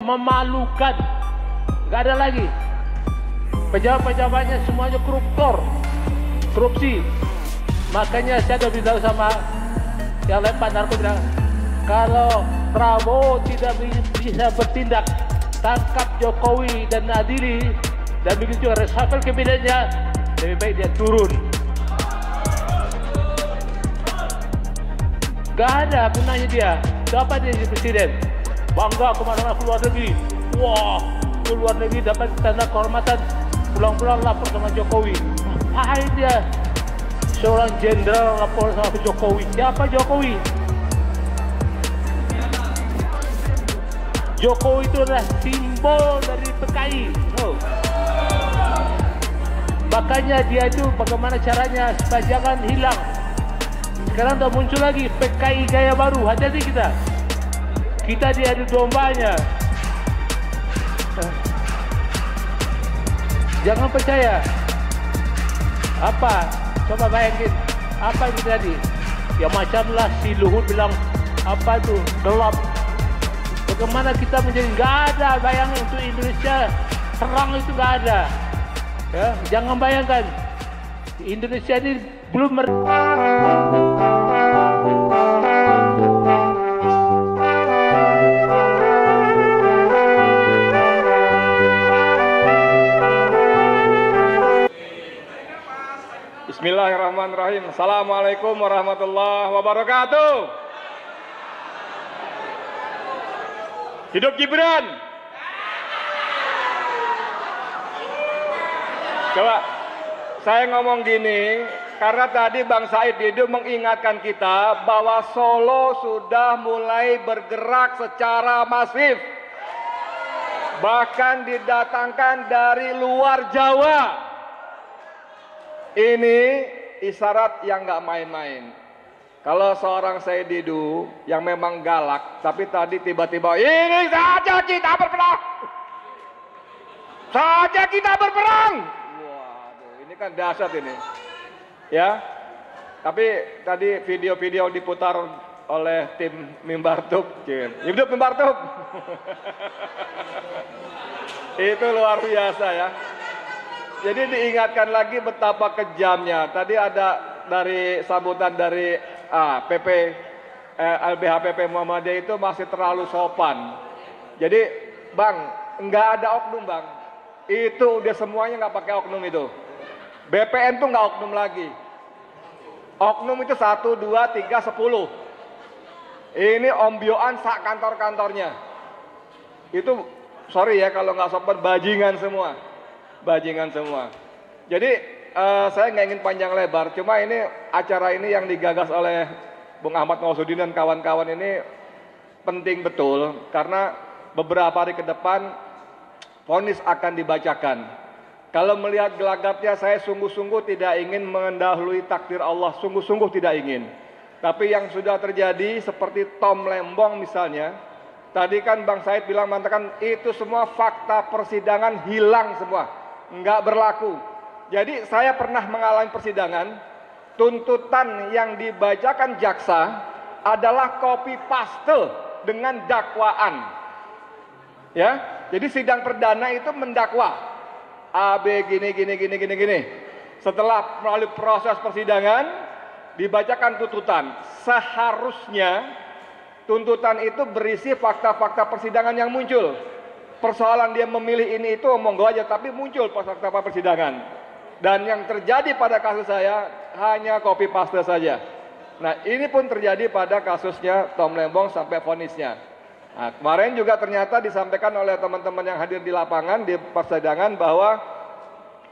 memalukan. Gak ada lagi. Pejabat-pejabatnya semuanya koruptor, korupsi. Makanya saya sudah beritahu sama yang lain, Pak Narko bilang, kalau Prabowo tidak bisa bertindak, tangkap Jokowi dan adili, dan begitu juga reshuffle kabinetnya, lebih baik dia turun. Gak ada gunanya dia. Dapat dia jadi presiden, bangga kemana-mana ke luar negeri. Wah, ke luar negeri dapat tanda kehormatan, pulang-pulang lapor sama Jokowi. Ngapain dia seorang jenderal lapor sama Jokowi? Siapa Jokowi? Jokowi itu adalah simbol dari PKI. Makanya dia itu bagaimana caranya supaya jangan hilang. Sekarang sudah muncul lagi PKI gaya baru. Hati-hati kita. Kita diadu dombanya. Jangan percaya. Apa? Coba bayangin. Apa yang terjadi? Ya macamlah si Luhut bilang, apa itu? Gelap. Bagaimana kita menjadi nggak ada bayangan untuk Indonesia terang itu nggak ada. Ya, jangan bayangkan Indonesia ini belum Bismillahirrahmanirrahim. Assalamualaikum warahmatullahi wabarakatuh. Hidup Gibran. Coba saya ngomong gini karena tadi Bang Said Didu mengingatkan kita bahwa Solo sudah mulai bergerak secara masif, bahkan didatangkan dari luar Jawa. Ini isyarat yang nggak main-main. Kalau seorang Said Didu yang memang galak, tapi tadi tiba-tiba ini saja kita berperang, saja kita berperang. Waduh, ini kan dahsyat ini, ya. Tapi tadi video-video diputar oleh tim Mimbartuk, hidup Mimbartuk. Itu luar biasa ya. Jadi diingatkan lagi betapa kejamnya. Tadi ada dari sambutan dari LBH PP Muhammadiyah itu masih terlalu sopan. Jadi Bang, nggak ada oknum Bang. Itu udah semuanya nggak pakai oknum itu. BPN tuh nggak oknum lagi. Oknum itu 1, 2, 3, 10. Ini ombyoan sak kantor-kantornya. Itu sorry ya kalau nggak sopan, bajingan semua. Bajingan semua. Jadi saya nggak ingin panjang lebar, cuma ini acara ini yang digagas oleh Bung Ahmad Mausudin dan kawan-kawan ini penting betul karena beberapa hari ke depan vonis akan dibacakan. Kalau melihat gelagatnya saya sungguh-sungguh tidak ingin mendahului takdir Allah, sungguh-sungguh tidak ingin. Tapi yang sudah terjadi seperti Tom Lembong misalnya, tadi kan Bang Said bilang mengatakan itu semua fakta persidangan hilang semua. Enggak berlaku. Jadi saya pernah mengalami persidangan, tuntutan yang dibacakan jaksa adalah copy paste dengan dakwaan. Ya, jadi sidang perdana itu mendakwa A, B, gini. Setelah melalui proses persidangan, dibacakan tuntutan. Seharusnya tuntutan itu berisi fakta-fakta persidangan yang muncul. Persoalan dia memilih ini itu monggo aja, tapi muncul fakta persidangan. Dan yang terjadi pada kasus saya hanya copy paste saja. Nah ini pun terjadi pada kasusnya Tom Lembong sampai vonisnya. Nah, kemarin juga ternyata disampaikan oleh teman-teman yang hadir di lapangan di persidangan bahwa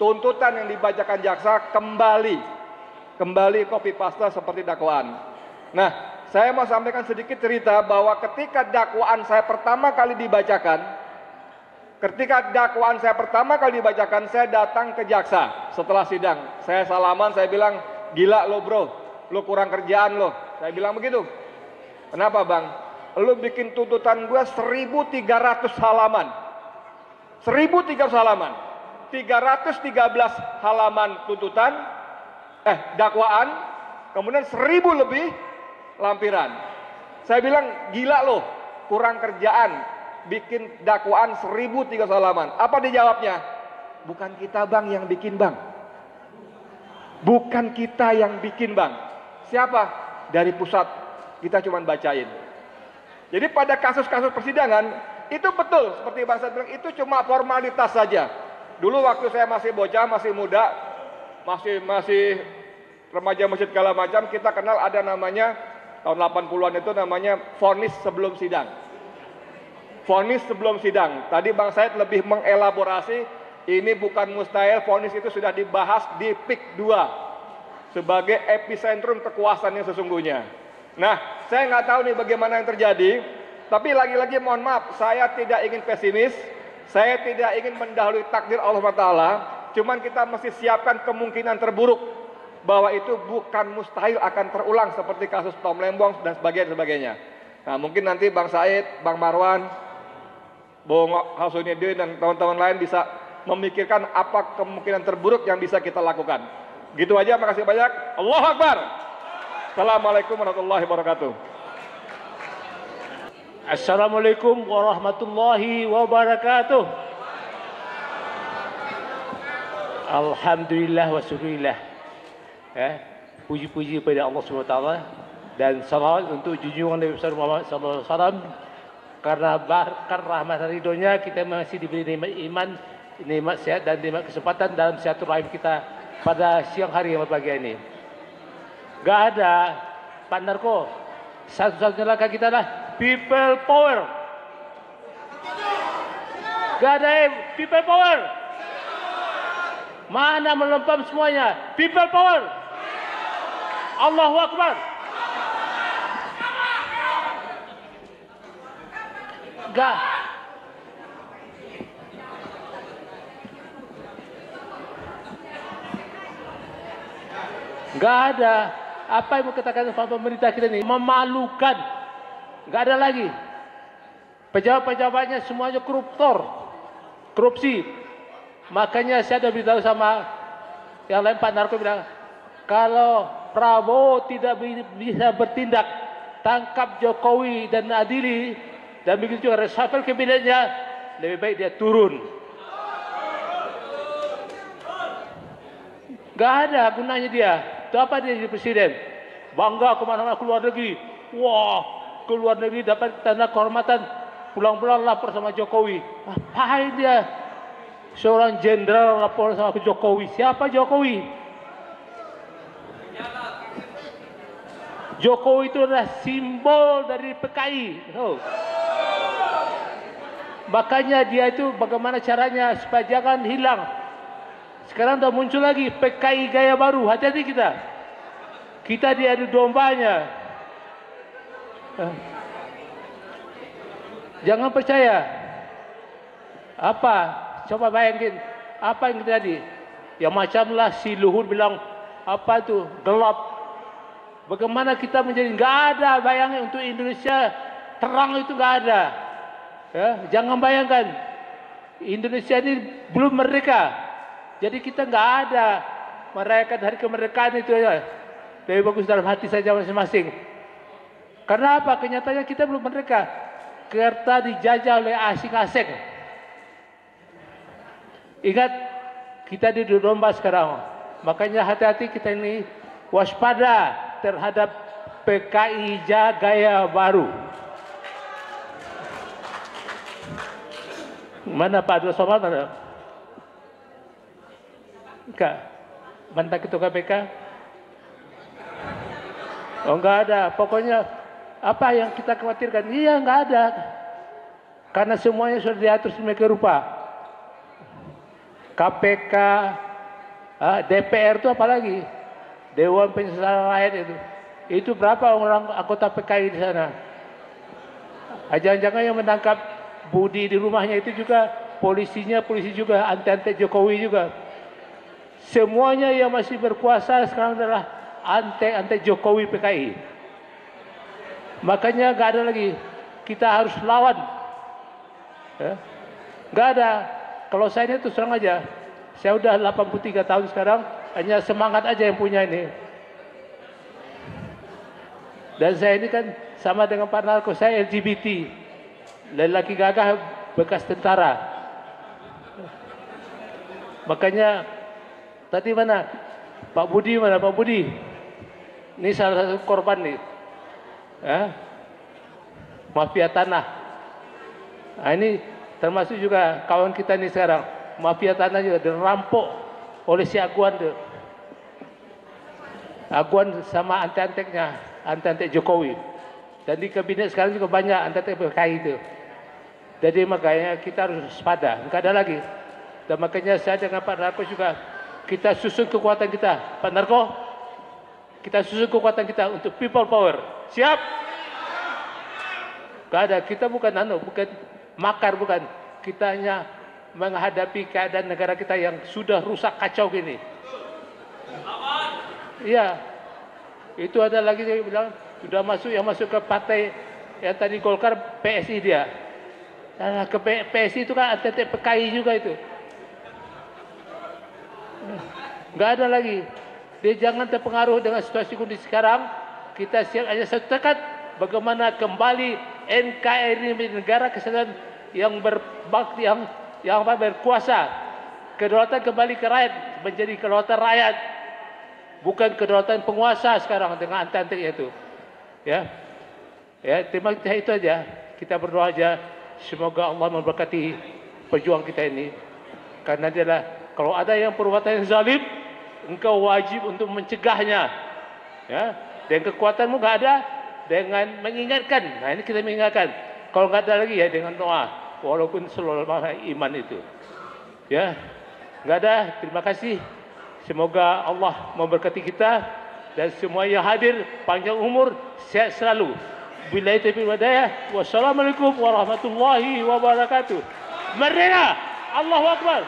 tuntutan yang dibacakan jaksa kembali copy paste seperti dakwaan. Nah saya mau sampaikan sedikit cerita bahwa ketika dakwaan saya pertama kali dibacakan, saya datang ke jaksa setelah sidang. Saya salaman, saya bilang, gila lo bro, lo kurang kerjaan lo. Saya bilang begitu. Kenapa bang? Lo bikin tuntutan gue 1.300 halaman. 1.300 halaman. 313 halaman tuntutan, dakwaan, kemudian 1.000 lebih lampiran. Saya bilang, gila lo, kurang kerjaan. bikin dakwaan 1.300 halaman. Apa dijawabnya? Bukan kita bang yang bikin bang. Bukan kita yang bikin bang. Siapa? Dari pusat. Kita cuma bacain. Jadi pada kasus-kasus persidangan, itu betul seperti Bang Said bilang, itu cuma formalitas saja. Dulu waktu saya masih bocah, masih muda, masih remaja masjid segala macam, kita kenal ada namanya tahun 80-an itu namanya vonis sebelum sidang. Vonis sebelum sidang. Tadi Bang Said lebih mengelaborasi, ini bukan mustahil, vonis itu sudah dibahas di PIK 2 sebagai epicentrum kekuasaan yang sesungguhnya. Nah, saya nggak tahu nih bagaimana yang terjadi, tapi lagi-lagi mohon maaf, saya tidak ingin pesimis, saya tidak ingin mendahului takdir Allah Taala, cuman kita mesti siapkan kemungkinan terburuk bahwa itu bukan mustahil akan terulang seperti kasus Tom Lembong dan sebagainya. Nah, mungkin nanti Bang Said, Bang Marwan, Bung Hasunidin dan teman-teman lain bisa memikirkan apa kemungkinan terburuk yang bisa kita lakukan. Gitu aja, makasih banyak. Allahu Akbar. Assalamualaikum warahmatullahi wabarakatuh. Assalamualaikum warahmatullahi wabarakatuh. Alhamdulillah wa syukurillah. Puji-puji pada Allah SWT dan salawat untuk junjungan Nabi besar Muhammad SAW, karena berkat rahmat dan ridhonya kita masih diberi nikmat iman, nikmat sehat dan nikmat kesempatan dalam silaturahim kita pada siang hari yang berbahagia ini. Gak ada Pak Narko, satu-satunya langkah kita adalah people power. Gak ada people power. Mana melempam semuanya? People power. Allahu Akbar. Gak. Gak ada. Apa yang mau katakan pemerintah kita ini? Memalukan. Gak ada lagi. Pejabat-pejabatnya semuanya koruptor. Korupsi. Makanya saya sudah beritahu sama yang lain, Pak Narko bilang, kalau Prabowo tidak bisa bertindak, tangkap Jokowi dan adili, dan begitu juga reshuffle kabinetnya, lebih baik dia turun. Gak ada gunanya dia. Itu apa dia jadi presiden? Bangga kemana-mana keluar negeri. Wah, keluar negeri dapat tanda kehormatan. Pulang-pulang lapor sama Jokowi. Apain dia? Seorang jenderal lapor sama Jokowi. Siapa Jokowi? Jokowi itu adalah simbol dari PKI. Oh. Makanya dia itu bagaimana caranya supaya jangan hilang. Sekarang sudah muncul lagi PKI gaya baru. Hati-hati kita. Kita diadu dombanya. Jangan percaya. Apa? Coba bayangin. Apa yang terjadi? Ya macamlah si Luhut bilang, apa itu? Gelap. Bagaimana kita menjadi? Nggak ada bayangin untuk Indonesia. Terang itu nggak ada. Ya, jangan bayangkan. Indonesia ini belum merdeka. Jadi kita nggak ada merayakan hari kemerdekaan itu ya. Lebih bagus dalam hati saja masing-masing. Karena apa? Kenyataannya kita belum merdeka. Kita dijajah oleh asing-asing. Ingat, kita di domba sekarang. Makanya hati-hati kita ini waspada terhadap PKI gaya baru. Mana Pak Abdul Somad? Enggak. Mantan Ketua KPK? Oh, enggak ada. Pokoknya apa yang kita khawatirkan? Iya, enggak ada. Karena semuanya sudah diatur sedemikian rupa. KPK, DPR itu apalagi? Dewan Pengawas Rakyat itu. Itu berapa orang anggota PKI di sana? Jangan-jangan yang menangkap Budi di rumahnya itu juga polisinya, polisi juga, anti-anti Jokowi juga. Semuanya yang masih berkuasa sekarang adalah anti Jokowi PKI. Makanya nggak ada lagi. Kita harus lawan. Nggak ada. Kalau saya ini terus terang aja. Saya udah 83 tahun sekarang. Hanya semangat aja yang punya ini. Dan saya ini kan sama dengan Pak Narko. Saya LGBT. lelaki gagah bekas tentara. Makanya tadi mana Pak Budi, mana Pak Budi? Ini salah satu korban nih, mafia tanah. Nah, ini termasuk juga kawan kita nih sekarang, mafia tanah juga dirampok oleh si Aguan tuh. Aguan sama antek-anteknya, antek-antek Jokowi. Dan di kabinet sekarang juga banyak antek-antek PKI itu. Jadi makanya kita harus waspada, enggak ada lagi. Dan makanya saya dengan Pak Narko juga, kita susun kekuatan kita. Pak Narko, kita susun kekuatan kita untuk people power. Siap? Enggak ada, kita bukan bukan makar, bukan. Kita hanya menghadapi keadaan negara kita yang sudah rusak kacau gini. Iya, itu ada lagi saya bilang sudah masuk, yang masuk ke partai yang tadi Golkar, PSI dia. Nah, ke PSI itu kan ada PKI juga itu. Enggak ada lagi. Dia jangan terpengaruh dengan situasi kondisi sekarang. Kita siap aja satu tekad bagaimana kembali NKRI menjadi negara kesatuan yang berbakti, yang berkuasa. Kedaulatan kembali ke rakyat, menjadi kedaulatan rakyat. Bukan kedaulatan penguasa sekarang dengan antek-anteknya itu. Ya. Ya, terima kasih, itu aja. Kita berdoa aja semoga Allah memberkati pejuang kita ini. Karena dia adalah, kalau ada yang perbuatan yang zalim, engkau wajib untuk mencegahnya. Ya. Dan kekuatanmu enggak ada dengan mengingatkan. Nah, ini kita mengingatkan. Kalau enggak ada lagi ya dengan doa, walaupun seluruh iman itu. Ya. Enggak ada. Terima kasih. Semoga Allah memberkati kita dan semua yang hadir panjang umur, sehat selalu. Billahi taufiq wal hidayah. Wassalamualaikum warahmatullahi wabarakatuh. Merdeka! Allahu Akbar.